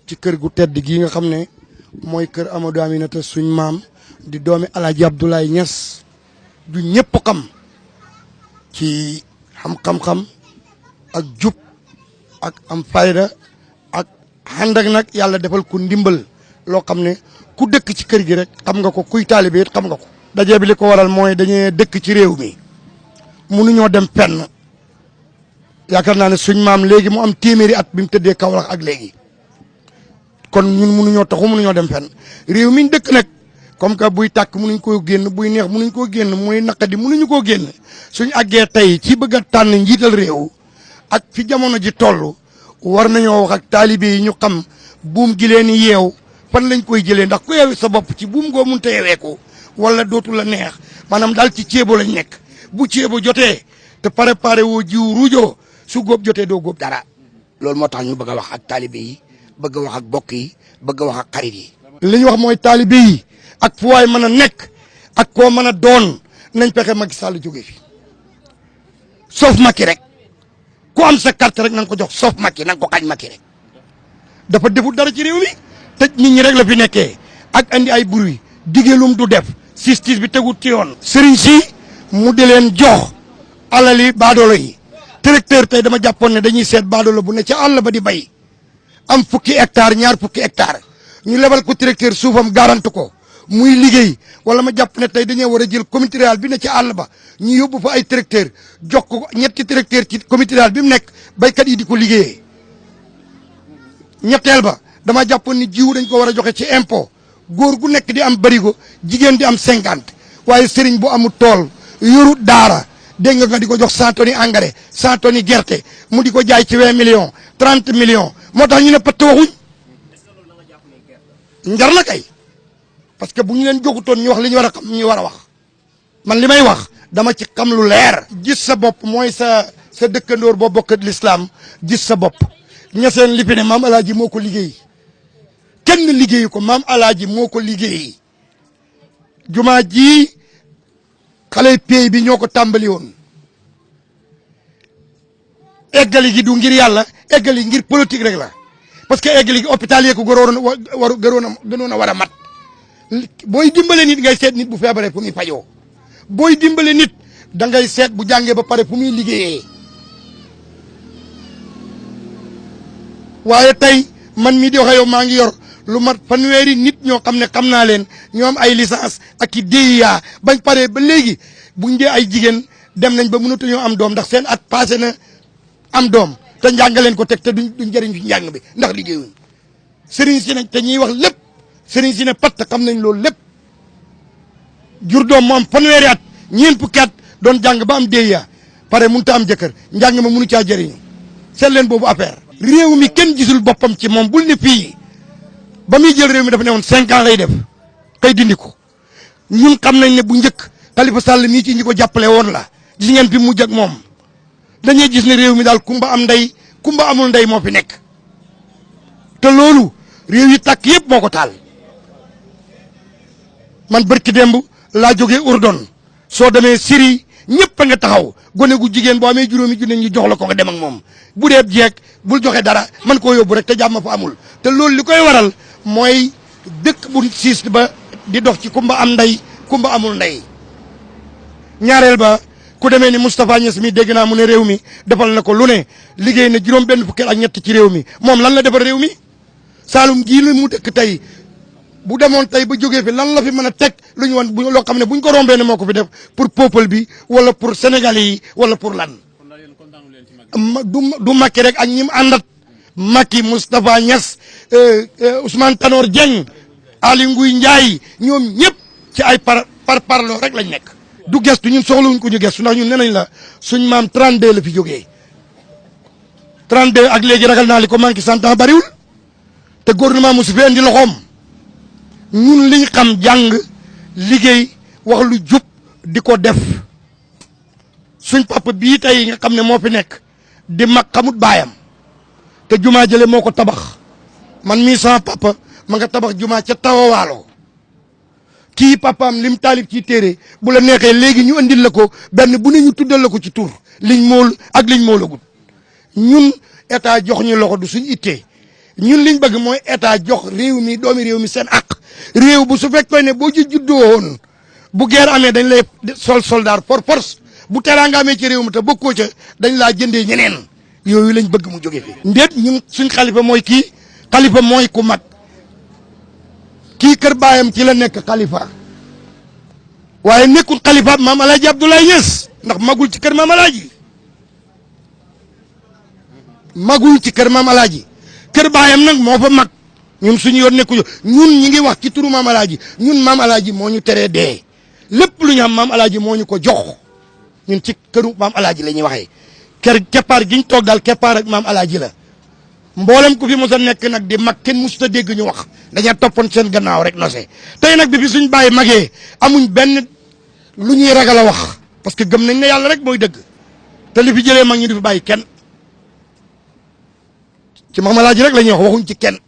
ci kër gu tedd gi nga xam ne mooy kër Amadou Aminata suñ maam di doomi Alaaji Abdoulaye Niass du ñëpp xam ci xam-xam ak jub ak am fayda ak ànd ak nag yàlla defal ku ndimbal loo xam ne ku dëkk ci kër gi rek xam nga ko kuy taalibe it xam nga ko. daje bi li ko waral mooy dañuy dëkk ci réew mi mënuñoo dem fenn yaakaar naa ne suñ maam léegi mu am téeméeri at bi mu tëddee Kaolack ak léegi kon ñun mënuñoo taxu mënuñoo dem fenn réew mi dëkk nag comme que buy tàkk mënuñ koo génn buy neex mënuñ koo génn muy naqadi mënuñu koo génn suñ àggee tey ci bëgg a tànn njiital réew ak fi jamono ji toll war nañoo wax ak taalibe yi ñu xam buum gi leen yeew fan lañ koy jëlee ndax ku yeewi sa bopp ci buum goo mënta yeewee ko wala dootu la neex maanaam daal ci ceebo lañ nekk bu ceebo jotee te préparé woo jiw ruujoo su góob jotee doo góob dara loolu moo tax ñu bëgg a wax ak taalibe yi bëgg a wax ak bokk yi bëgg a wax ak xarit yi. li ñu wax mooy taalibe yi ak fu waay mën a nekk ak koo mën a doon nañ fexe Macky Sall jóge fi sauf Macky rek ku am sa carte rek na nga ko jox sauf Macky na nga ko xañ Macky rek dafa defut dara ci réew mi tëj nit ñi rek la fi nekkee ak andi ay bruit digelum du def justice bi tegut ci yoon. sëriñ si mu di leen jox alali baadoolo yi tracteur tey dama jàppoon ne dañuy seet baadoolo bu ne ca àll ba di bay am fukki hectare ñaar fukki hectare ñu lebal ko tracteur suufam garanti ko muy liggéey wala ma jàpp ne tey dañoo war a jël comité rural bi ne ci àll ba ñu yóbbu fa ay tracteur jox ko ñetti tracteur ci comité rural bi mu nekk baykat yi di ko liggéeyee. ñetteel ba dama jàppoon ni jiwu dañ ko war a joxe ci impôt góor gu nekk di am barigo jigéen di am 50 waaye sëriñ bu amul tool yoru daara dégg nga di ko jox 100 tonnes engrais 100 tonnes gerte mu di ko jaay ci 20 millions 30 millions moo tax ñu ne patt waxuñ njar la kay parce que bu ñu leen joxutoon ñu wax li ñu war a xam ñu war a wax man li may wax dama ci xam lu leer. gis sa bopp mooy sa dëkkandoor boo bokk l'islam gis sa bopp ñaseen li fi ne maam Alaaji moo ko liggéey kenn liggéeyu ko maam Alaaji moo ko liggéey jumaa ji xale pay bi ñoo ko tàmbali woon eggali gi du ngir yàlla eggali ngir politique rek la parce que eggali gi hôpital yee ko gënoon a war a mat booy dimbale nit ngay seet nit bu feebaree fu muy fajoo booy dimbale nit da ngay seet bu jàngee ba pare fu muy liggéeyee waaye tey man mii di wax yow maa ngi yor lu mat fanweeri nit ñoo xam ne xam naa leen ñoo am ay licence ak i DEA bañ paree ba léegi buñ dee ay jigéen dem nañ ba mënatu ñoo am doom ndax seen at passé na am doom te njàngaleen ko teg te duñ jëriñ ci njàng bi ndax liggéeyuñ sëriñ si nag te ñuy wax lépp sëriñ si ne patt xam nañ loolu lépp jur doom mu am fanweeri at ñeent fukki at doon jàng ba am DEA pare mënut a am jëkkër njàng ma mënu caa jëriñu seet leen boobu affaire. réew mi kenn gisul boppam ci moom bul ne fii ba muy jël réew mi dafa ne woon 5 ans lay def kay dindi ko ñun xam nañ ne bu njëkk Khalifa Sall mii ci ñi ko jàppale woon la gis ngeen fi mujj ak moom dañuy gis ne réew mi daal kumba am ndey kumba amul ndey moo fi nekk te loolu réew yi tàkk yëpp moo ko taal man barki démb laa jógee Urdon soo demee Syrie ñëpp a nga taxaw gone gu jigéen boo amee juróomi junne ñu jox la ko nga dem ak moom bu dee jeeg bul joxe dara man koo yóbbu rek te jàmm fa amul te loolu li koy waral mooy dëkk bu siis ba di dox ci kumba am ndey kumba amul ndey. ñaareel ba ku demee ni Moustapha Niass mi dégg naa mu ne réew mi defal na ko lu ne liggéey na juróom benn fukki ak ñett ci réew mi moom lan la defal réew mi Saalum gii la mu dëkk tey bu demoon tey ba jógee fi lan la fi mën a teg lu ñu wan loo xam ne buñ ko rombee ne moo ko fi def pour peuple bi wala pour sénégalais yi wala pour lan. du Macky rek ak ñi mu àndat Macky Moustapha Niass Ousmane Tanor Dieng Aly Ngouille Ndiaye ñoom ñëpp ci ay parloo rek lañ nekk. du gestu ñun soxlawuñ ko ñu gestu ndax ñun nee nañ la suñ maam 32 la fi jógee 32 ak léegi ragal naa li ko manqué 100 ans bariwul te gouvernement mosu fi indi loxoom ñun liñ xam jàng liggéey wax lu jub di ko def suñ papa bii tey nga xam ne moo fi nekk di mag xamut baayam te jumaa jële moo ko tabax man mii sama papa ma nga tabax jumaa ca tawawaalo kii papaam lim taalib ci téere bu la neexee léegi ñu andil la ko benn bu ne ñu tuddal la ko ci tur liñ mool ak liñ moolagut ñun état jox ñu loxo du suñ ittee ñun liñ bëgg mooy état jox réew mi doomi réew mi seen àq réew bu su fekkoon ne boo ci juddoo woon bu guerre amee dañ lay soldat por force bu teraanga amee ci réew mi te bokkoo ca dañ laa jëndee ñeneen yooyu lañ bëgg mu jóge fi ndéet ñun suñ xalifa mooy kii xalifa mooy ku mag kii kër baayam ci la nekk xalifa waaye nekkul xalifa maam Alaaji Abdoulaye Niass ndax magul ci kër maam Alaaji magul ci kër maam Alaaji kër baayam nag moo fa mag ñun suñu yoon nekku ñun ñi ngi wax ci turu maam Alaaji ñun maam Alaaji moo ñu teree dee lépp lu ñu am maam Alaaji moo ñu ko jox ñun ci këru maam Alaaji la ñuy waxee kër keppaar giñ toog daal keppaar ak maam Alaaji la mboolem ku fi mos a nekk nag di mag kenn mosut a dégg ñu wax dañoo toppoon seen gannaaw rek nose tey nag bi fi suñ bàyyi magee amuñ benn lu ñuy ragal a wax parce que gëm nañ ne yàlla rek mooy dëgg te li fi jëlee mag ñi di fi bàyyi kenn ci maam Alaaji rek la ñuy wax waxuñ ci kenn